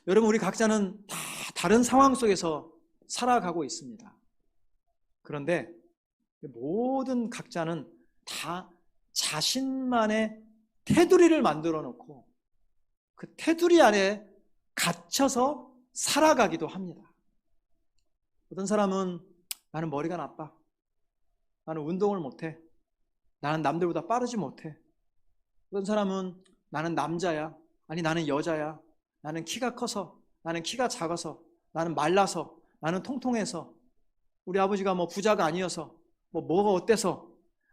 여러분, 우리 각자는 다 다른 상황 속에서 살아가고 있습니다. 그런데 모든 각자는 다 자신만의 테두리를 만들어 놓고 그 테두리 안에 갇혀서 살아가기도 합니다. 어떤 사람은 나는 머리가 나빠, 나는 운동을 못해, 나는 남들보다 빠르지 못해. 어떤 사람은 나는 남자야, 아니 나는 여자야, 나는 키가 커서, 나는 키가 작아서, 나는 말라서, 나는 통통해서, 우리 아버지가 부자가 아니어서, 뭐가 어때서,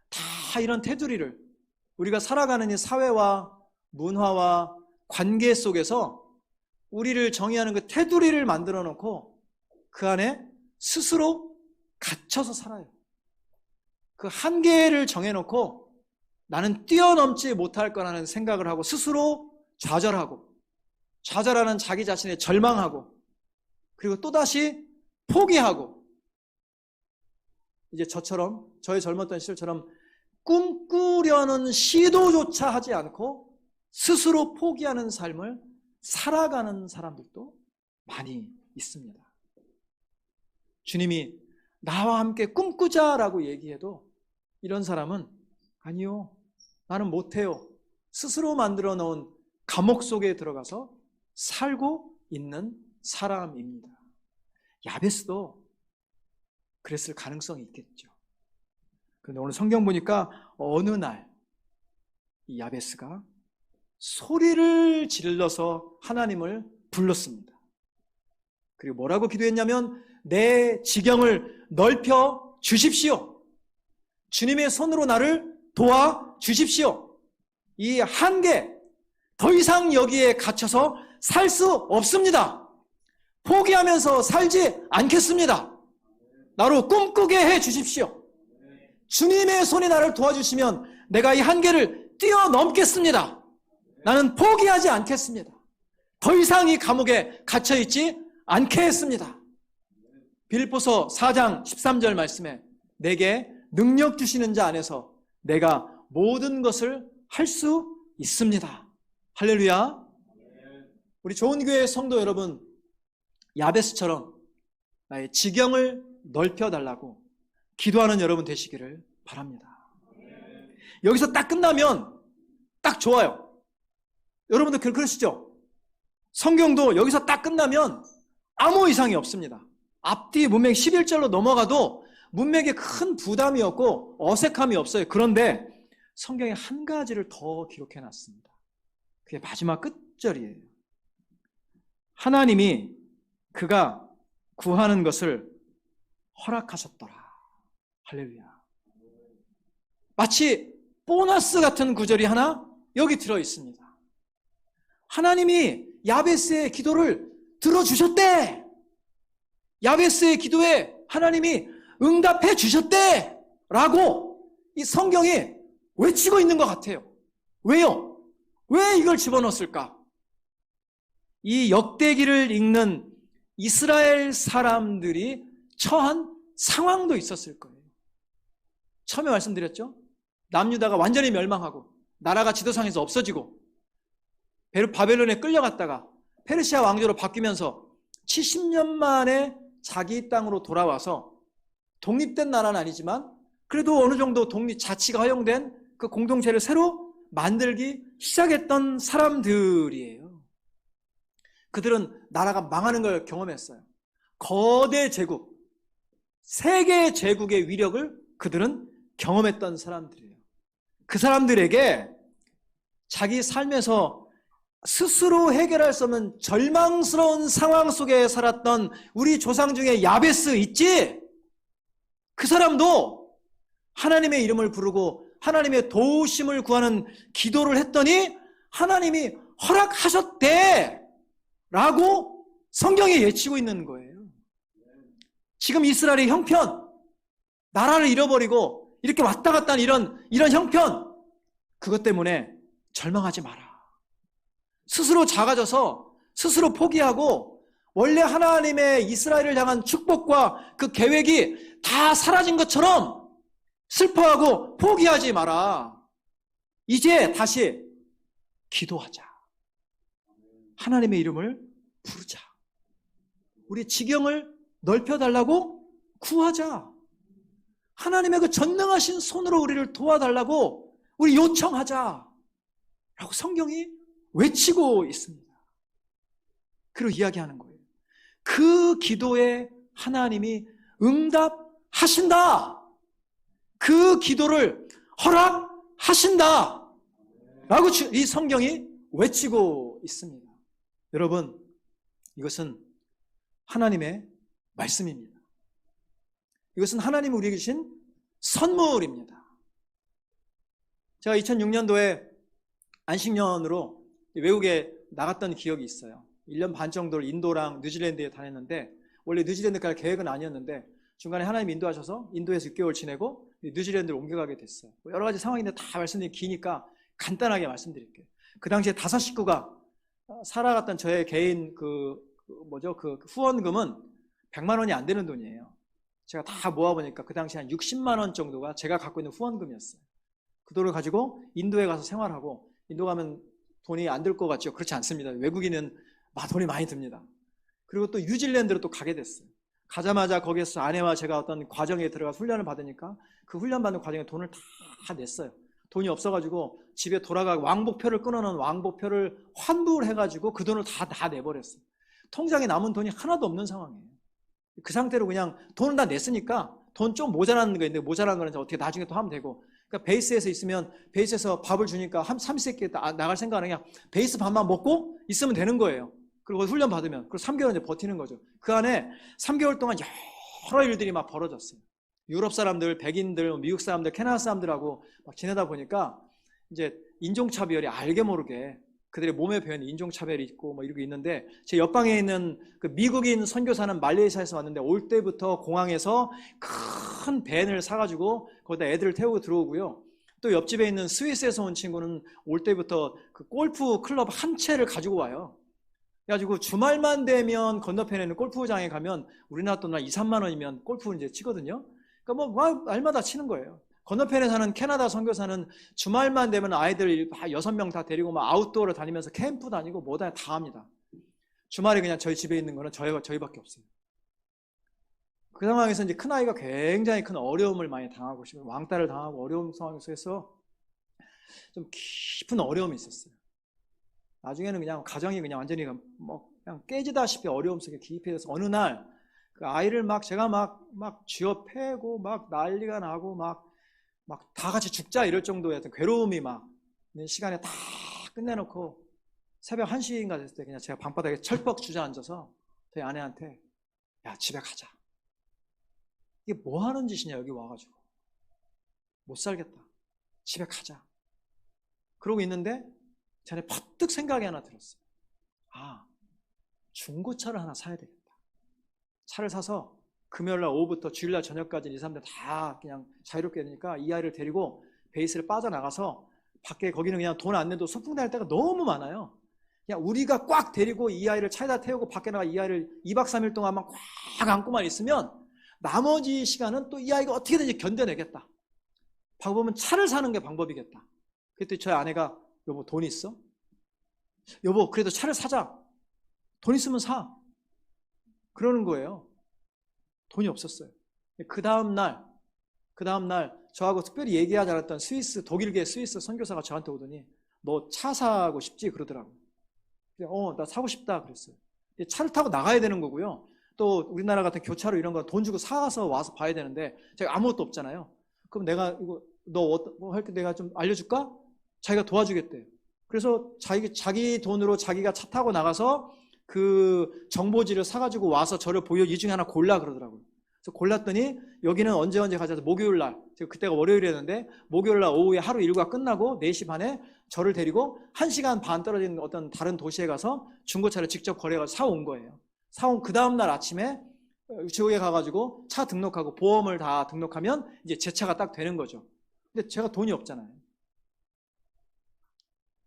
다 이런 테두리를 우리가 살아가는 이 사회와 문화와 관계 속에서 우리를 정의하는 그 테두리를 만들어 놓고 그 안에 스스로 갇혀서 살아요. 그 한계를 정해놓고 나는 뛰어넘지 못할 거라는 생각을 하고 스스로 좌절하는 자기 자신에 절망하고 그리고 또다시 포기하고 이제 저의 젊었던 시절처럼 꿈꾸려는 시도조차 하지 않고 스스로 포기하는 삶을 살아가는 사람들도 많이 있습니다. 주님이 나와 함께 꿈꾸자라고 얘기해도 이런 사람은 아니요, 나는 못해요. 스스로 만들어 놓은 감옥 속에 들어가서 살고 있는 사람입니다. 야베스도 그랬을 가능성이 있겠죠. 그런데 오늘 성경 보니까 어느 날 이 야베스가 소리를 질러서 하나님을 불렀습니다. 그리고 뭐라고 기도했냐면 내 지경을 넓혀 주십시오. 주님의 손으로 나를 도와 주십시오. 이 한계, 더 이상 여기에 갇혀서 살 수 없습니다. 포기하면서 살지 않겠습니다. 나로 꿈꾸게 해 주십시오. 주님의 손이 나를 도와주시면 내가 이 한계를 뛰어넘겠습니다. 나는 포기하지 않겠습니다. 더 이상 이 감옥에 갇혀있지 않겠습니다. 빌립보서 4장 13절 말씀에 내게 능력 주시는 자 안에서 내가 모든 것을 할 수 있습니다. 할렐루야. 우리 좋은 교회 성도 여러분, 야베스처럼 나의 지경을 넓혀달라고 기도하는 여러분 되시기를 바랍니다. 여기서 딱 끝나면 딱 좋아요. 여러분들 그러시죠? 성경도 여기서 딱 끝나면 아무 이상이 없습니다. 앞뒤 문맥 11절로 넘어가도 문맥에 큰 부담이 없고 어색함이 없어요. 그런데 성경에 한 가지를 더 기록해 놨습니다. 그게 마지막 끝절이에요. 하나님이 그가 구하는 것을 허락하셨더라. 할렐루야. 마치 보너스 같은 구절이 하나 여기 들어 있습니다. 하나님이 야베스의 기도를 들어주셨대. 야베스의 기도에 하나님이 응답해 주셨대 라고 이 성경이 외치고 있는 것 같아요. 왜요? 왜 이걸 집어넣었을까? 이 역대기를 읽는 이스라엘 사람들이 처한 상황도 있었을 거예요. 처음에 말씀드렸죠? 남유다가 완전히 멸망하고 나라가 지도상에서 없어지고 바벨론에 끌려갔다가 페르시아 왕조로 바뀌면서 70년 만에 자기 땅으로 돌아와서 독립된 나라는 아니지만 그래도 어느 정도 자치가 허용된 그 공동체를 새로 만들기 시작했던 사람들이에요. 그들은 나라가 망하는 걸 경험했어요. 거대 제국, 세계 제국의 위력을 그들은 경험했던 사람들이에요. 그 사람들에게 자기 삶에서 스스로 해결할 수 없는 절망스러운 상황 속에 살았던 우리 조상 중에 야베스 있지? 그 사람도 하나님의 이름을 부르고 하나님의 도우심을 구하는 기도를 했더니 하나님이 허락하셨대 라고 성경에 외치고 있는 거예요. 지금 이스라엘의 형편, 나라를 잃어버리고 이렇게 왔다 갔다 하는 이런 형편, 그것 때문에 절망하지 마라. 스스로 작아져서 스스로 포기하고 원래 하나님의 이스라엘을 향한 축복과 그 계획이 다 사라진 것처럼 슬퍼하고 포기하지 마라. 이제 다시 기도하자. 하나님의 이름을 부르자. 우리 지경을 넓혀달라고 구하자. 하나님의 그 전능하신 손으로 우리를 도와달라고 우리 요청하자 라고 성경이 외치고 있습니다. 그리고 이야기하는 거예요. 그 기도에 하나님이 응답하신다. 그 기도를 허락하신다 라고 이 성경이 외치고 있습니다. 여러분, 이것은 하나님의 말씀입니다. 이것은 하나님이 우리에게 주신 선물입니다. 제가 2006년도에 안식년으로 외국에 나갔던 기억이 있어요. 1년 반 정도를 인도랑 뉴질랜드에 다녔는데 원래 뉴질랜드 갈 계획은 아니었는데 중간에 하나님이 인도하셔서 인도에서 6개월 지내고 뉴질랜드로 옮겨가게 됐어요. 여러 가지 상황인데 다 말씀드리기 기니까 간단하게 말씀드릴게요. 그 당시에 5 식구가 살아갔던 저의 개인 그 후원금은 100만 원이 안 되는 돈이에요. 제가 다 모아보니까 그 당시 한 60만 원 정도가 제가 갖고 있는 후원금이었어요. 그 돈을 가지고 인도에 가서 생활하고, 인도 가면 돈이 안 들 것 같죠? 그렇지 않습니다. 외국인은 돈이 많이 듭니다. 그리고 또 뉴질랜드로 또 가게 됐어요. 가자마자 거기에서 아내와 제가 어떤 과정에 들어가서 훈련을 받으니까 그 훈련받는 과정에 돈을 다 냈어요. 돈이 없어가지고 집에 돌아가고 왕복표를 끊어놓은 왕복표를 환불을 해가지고 그 돈을 다 내버렸어요. 통장에 남은 돈이 하나도 없는 상황이에요. 그 상태로 그냥 돈을 다 냈으니까 돈 좀 모자라는 거 있는데 모자란 거는 어떻게 나중에 또 하면 되고, 그러니까 베이스에서 있으면 베이스에서 밥을 주니까 한 3-4끼 나갈 생각은 그냥 베이스 밥만 먹고 있으면 되는 거예요. 그리고 훈련 받으면. 그리고 3개월 이제 버티는 거죠. 그 안에 3개월 동안 여러 일들이 막 벌어졌어요. 유럽 사람들, 백인들, 미국 사람들, 캐나다 사람들하고 막 지내다 보니까 이제 인종차별이 알게 모르게 그들의 몸에 배운 인종차별이 있고 뭐 이러고 있는데, 제 옆방에 있는 그 미국인 선교사는 말레이시아에서 왔는데 올 때부터 공항에서 큰 밴을 사가지고 거기다 애들을 태우고 들어오고요. 또 옆집에 있는 스위스에서 온 친구는 올 때부터 그 골프 클럽 한 채를 가지고 와요. 그래가지고 주말만 되면 건너편에 있는 골프장에 가면 우리나라 돈 한 2-3만 원이면 골프 이제 치거든요. 그러니까 뭐 날마다 치는 거예요. 건너편에 사는 캐나다 선교사는 주말만 되면 아이들 6명 다 데리고 막 아웃도어를 다니면서 캠프 다니고 뭐다 다 합니다. 주말에 그냥 저희 집에 있는 거는 저희밖에 없어요. 그 상황에서 이제 큰아이가 굉장히 큰 어려움을 많이 당하고 싶어요. 왕따를 당하고 어려운 상황에서 좀 깊은 어려움이 있었어요. 나중에는 그냥 가정이 그냥 완전히 그냥 깨지다시피 어려움 속에 기입해서 어느 날 그 아이를 제가 막 쥐어 패고 막 난리가 나고 막 다 같이 죽자 이럴 정도의 어떤 괴로움이 막 있는 시간에 다 끝내놓고 새벽 1시인가 됐을 때 그냥 제가 방바닥에 철퍽 주저앉아서 저희 아내한테, 야, 집에 가자. 이게 뭐 하는 짓이냐, 여기 와가지고. 못 살겠다. 집에 가자. 그러고 있는데 전에 퍼뜩 생각이 하나 들었어요. 중고차를 하나 사야 되겠다. 차를 사서 금요일날 오후부터 주일날 저녁까지 이 사람들 다 그냥 자유롭게 되니까 이 아이를 데리고 베이스를 빠져나가서 밖에, 거기는 그냥 돈 안 내도 소풍 다닐 때가 너무 많아요. 그냥 우리가 꽉 데리고 이 아이를 차에다 태우고 밖에 나가 이 아이를 2박 3일 동안만 꽉 안고만 있으면 나머지 시간은 또 이 아이가 어떻게든지 견뎌내겠다. 방법은 차를 사는 게 방법이겠다. 그때 저희 아내가, 여보 돈 있어? 여보 그래도 차를 사자. 돈 있으면 사. 그러는 거예요. 돈이 없었어요. 그 다음날 저하고 특별히 얘기하지 않았던 독일계 스위스 선교사가 저한테 오더니, 너 차 사고 싶지? 그러더라고요. 나 사고 싶다 그랬어요. 차를 타고 나가야 되는 거고요. 또 우리나라 같은 교차로 이런 거 돈 주고 사서 와서 봐야 되는데 제가 아무것도 없잖아요. 그럼 내가 이거 너 할 때 내가 좀 알려줄까? 자기가 도와주겠대요. 그래서 자기 돈으로 자기가 차 타고 나가서 그 정보지를 사가지고 와서 저를 보여, 이 중에 하나 골라 그러더라고요. 그래서 골랐더니 여기는 언제 가자. 목요일 날, 그때가 월요일이었는데 목요일 날 오후에 하루 일과가 끝나고 4시 반에 저를 데리고 1시간 반 떨어진 어떤 다른 도시에 가서 중고차를 직접 거래해서 사온 거예요. 사온 그 다음날 아침에 지역에 가가지고 차 등록하고 보험을 다 등록하면 이제 제 차가 딱 되는 거죠. 근데 제가 돈이 없잖아요.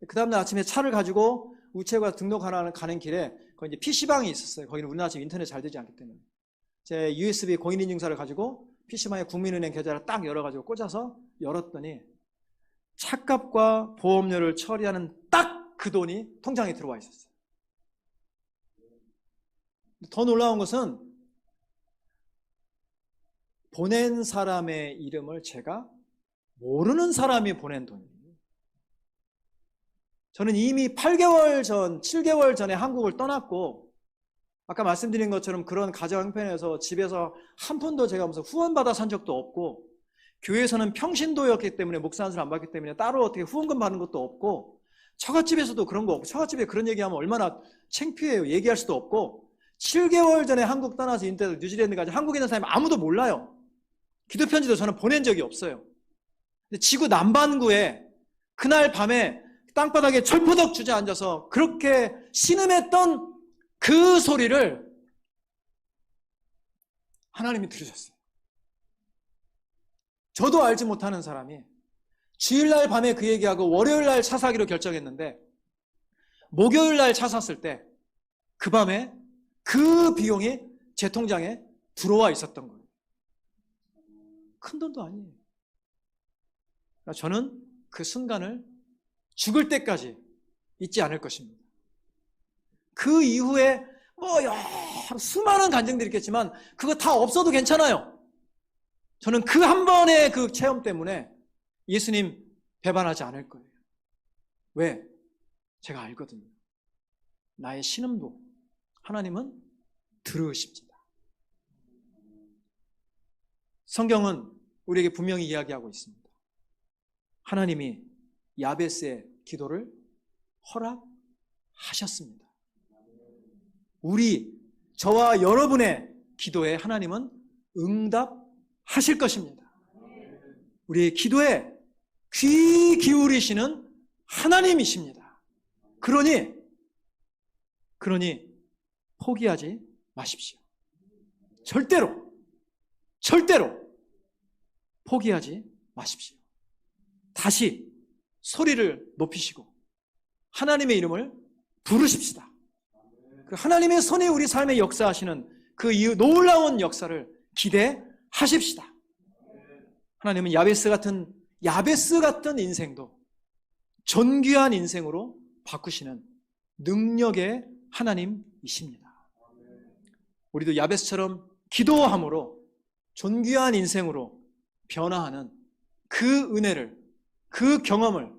그 다음날 아침에 차를 가지고 우체국에 등록하러 가는 길에 거기 이제 PC방이 있었어요. 거기는 우리나라처럼 인터넷 잘 되지 않기 때문에. 제 USB 공인인증서를 가지고 PC방에 국민은행 계좌를 딱 열어가지고 꽂아서 열었더니 차값과 보험료를 처리하는 딱 그 돈이 통장에 들어와 있었어요. 더 놀라운 것은 보낸 사람의 이름을 제가 모르는 사람이 보낸 돈이에요. 저는 이미 8개월 전, 7개월 전에 한국을 떠났고 아까 말씀드린 것처럼 그런 가정 형편에서 집에서 한 푼도 제가 무슨 후원받아 산 적도 없고 교회에서는 평신도였기 때문에 목사한술 안 받기 때문에 따로 어떻게 후원금 받는 것도 없고 처갓집에서도 그런 거 없고 처갓집에 그런 얘기하면 얼마나 창피해요. 얘기할 수도 없고 7개월 전에 한국 떠나서 뉴질랜드까지 한국에 있는 사람이 아무도 몰라요. 기도 편지도 저는 보낸 적이 없어요. 근데 지구 남반구에 그날 밤에 땅바닥에 철포덕 주저앉아서 그렇게 신음했던 그 소리를 하나님이 들으셨어요. 저도 알지 못하는 사람이 주일날 밤에 그 얘기하고 월요일날 차 사기로 결정했는데 목요일날 차 샀을 때 그 밤에 그 비용이 제 통장에 들어와 있었던 거예요. 큰 돈도 아니에요. 저는 그 순간을 죽을 때까지 잊지 않을 것입니다. 그 이후에 수많은 간증들이 있겠지만 그거 다 없어도 괜찮아요. 저는 그 한 번의 그 체험 때문에 예수님 배반하지 않을 거예요. 왜? 제가 알거든요. 나의 신음도 하나님은 들으십니다. 성경은 우리에게 분명히 이야기하고 있습니다. 하나님이 야베스의 기도를 허락하셨습니다. 저와 여러분의 기도에 하나님은 응답하실 것입니다. 우리의 기도에 귀 기울이시는 하나님이십니다. 그러니 포기하지 마십시오. 절대로 포기하지 마십시오. 다시 소리를 높이시고 하나님의 이름을 부르십시다. 하나님의 손이 우리 삶에 역사하시는 그 놀라운 역사를 기대하십시다. 하나님은 야베스 같은 인생도 존귀한 인생으로 바꾸시는 능력의 하나님이십니다. 우리도 야베스처럼 기도함으로 존귀한 인생으로 변화하는 그 은혜를, 그 경험을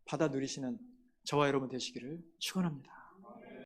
받아 누리시는 저와 여러분 되시기를 축원합니다.